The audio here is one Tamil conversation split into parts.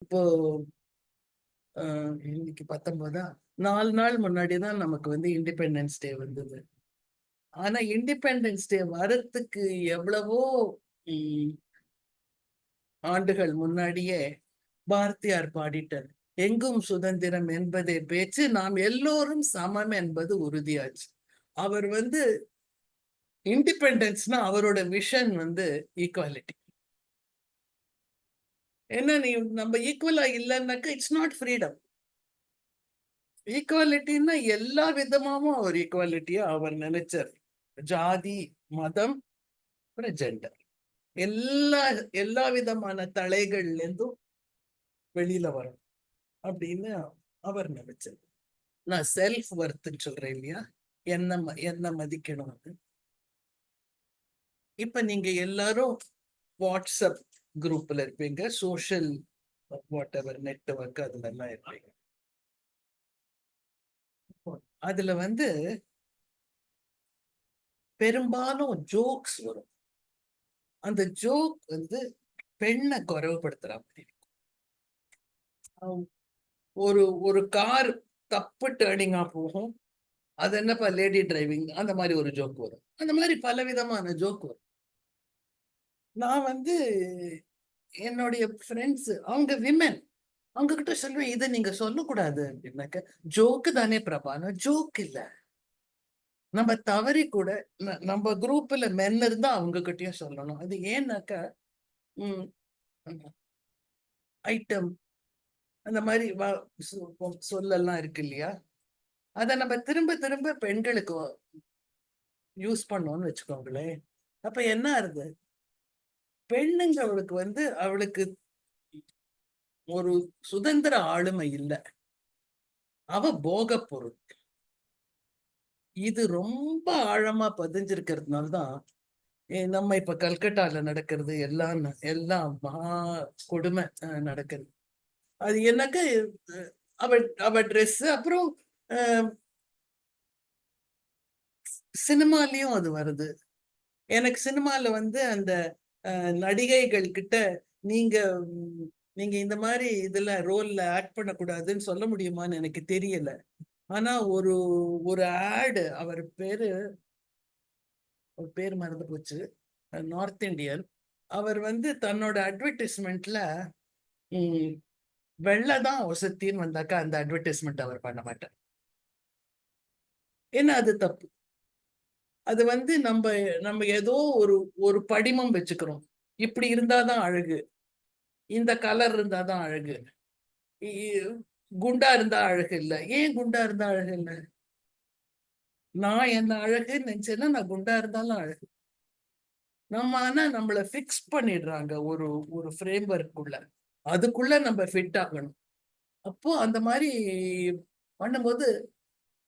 இப்போ இன்னைக்கு 19 4 நாள் முன்னாடிதான் நமக்கு வந்து இண்டிபெண்டன்ஸ் டே வந்தது. ஆனா இண்டிபெண்டன்ஸ் டே வரத்துக்கு எவ்வளவோ உம், ஆண்டுகள் முன்னாடியே பாரதியார் பாடிட்டார். எங்கும் சுதந்திரம் என்பதே பேச்சு, நாம் எல்லோரும் சமம் என்பது உறுதியாச்சு. அவர் வந்து இண்டிபெண்டன்ஸ்னா அவரோட விஷன் வந்து ஈக்குவாலிட்டி. ஏன்னா நீ நம்ம ஈக்குவலா இல்லைன்னாக்கா இட்ஸ் நாட் ஃப்ரீடம். ஈக்குவாலிட்டின்னா எல்லா விதமாவும் அவர் ஈக்குவாலிட்டியா அவர் நினைச்சார். ஜாதி, மதம், ஜெண்டர், எல்லா எல்லா விதமான தலைகள்ல இருந்தும் வெளியில வரும் அப்படின்னு அவர் நினைச்சார். நான் செல்ஃப் ஒர்த்ன்னு சொல்றேன் இல்லையா, என்ன மதிக்கணும். இப்ப நீங்க எல்லாரும் வாட்ஸ்அப் குரூப்ல இருப்பீங்க, சோஷியல் வாட் எவர் நெட்வொர்க் அதுல எல்லாம் இருப்பீங்க. அதுல வந்து பெரும்பாலும் ஜோக்ஸ் வரும். அந்த ஜோக் வந்து பெண்ணை குறைவுபடுத்துற மாதிரி இருக்கும். ஒரு ஒரு கார் தப்பு டேர்னிங்கா போகும், அது என்னப்பா லேடி டிரைவிங், அந்த மாதிரி ஒரு ஜோக் வரும். அந்த மாதிரி பல விதமான ஜோக் வரும். நான் வந்து என்னுடைய ஃப்ரெண்ட்ஸ் அவங்க விமென், அவங்க கிட்ட சொல்லுவேன், இதை நீங்க சொல்லக்கூடாது அப்படின்னாக்க, ஜோக்கு தானே பிரபான, ஜோக் இல்ல. நம்ம தவறி கூட நம்ம குரூப்ல மென் இருந்தா அவங்க கிட்டயும் சொல்லணும். அது ஏன்னாக்கா ஐட்டம் அந்த மாதிரி சொல்லலாம் இருக்கு இல்லையா, அதை நம்ம திரும்ப திரும்ப பெண்களுக்கு யூஸ் பண்ணோம்னு வச்சுக்கோங்களேன். அப்ப என்ன ஆகுது, பெண்ணுங்க அவளுக்கு வந்து அவளுக்கு ஒரு சுதந்திர ஆளுமை இல்லை, அவ போக பொருள். இது ரொம்ப ஆழமா பதிஞ்சிருக்கிறதுனால்தான் நம்ம இப்ப கல்கட்டால நடக்கிறது எல்லாம் எல்லாம் மகா கொடுமை நடக்குது. அது எனக்கு அவ அவ ட்ரெஸ், அப்புறம் சினிமாலையும் அது வருது. எனக்கு சினிமால வந்து அந்த நடிகைகள் கிட்ட நீங்க நீங்க இந்த மாதிரி இதுல ரோல்ல ஆக்ட் பண்ணக்கூடாதுன்னு சொல்ல முடியுமான்னு எனக்கு தெரியல. ஆனா ஒரு ஒரு ஆடு, அவர் பேர் மறந்து போச்சு, நார்த் இந்தியன். அவர் வந்து தன்னோட அட்வர்டைஸ்மெண்ட்ல வெள்ளதான் வசத்தின்னு வந்தாக்கா அந்த அட்வர்டைஸ்மெண்ட் அவர் பண்ண மாட்டார். ஏன்னா அது தப்பு. அது வந்து நம்ம நம்ம ஏதோ ஒரு ஒரு படிமம் வச்சுக்கிறோம். இப்படி இருந்தாதான் அழகு, இந்த கலர் இருந்தாதான் அழகு, குண்டா இருந்தா அழகு இல்ல. ஏன் குண்டா இருந்தா அழகு இல்ல? நான் என்ன அழகுன்னு நினைச்சேன்னா நான் குண்டா இருந்தாலும் அழகு. நம்ம ஆனா நம்மள பிக்ஸ் பண்ணிடுறாங்க ஒரு ஒரு ஃப்ரேம் ஒர்க்குள்ள, அதுக்குள்ள நம்ம ஃபிட் ஆகணும். அப்போ அந்த மாதிரி பண்ணும்போது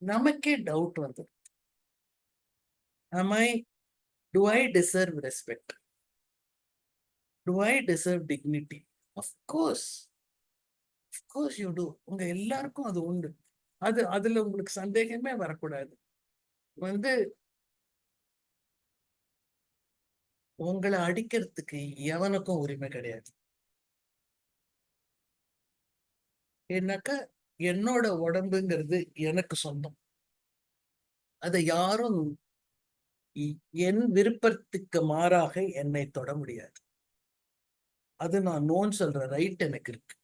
நமக்கே டவுட் வந்து, am I do I deserve respect, do I deserve dignity? Of course you do. உங்க எல்லாருக்கும் அது உண்டு. அதுல உங்களுக்கு சந்தேகமே வரக்கூடாது. வந்து உங்களை அடிக்கிறதுக்கு எவனுக்கும் உரிமை கிடையாது. ஏன்னாக்கா என்னோட உடம்புங்கிறது எனக்கு சொந்தம். அதை யாரும் என் விருப்பத்துக்கு மாறாக என்னை தொட முடியாது. அது நான் நோன்னு சொல்ற ரைட் எனக்கு இருக்கு.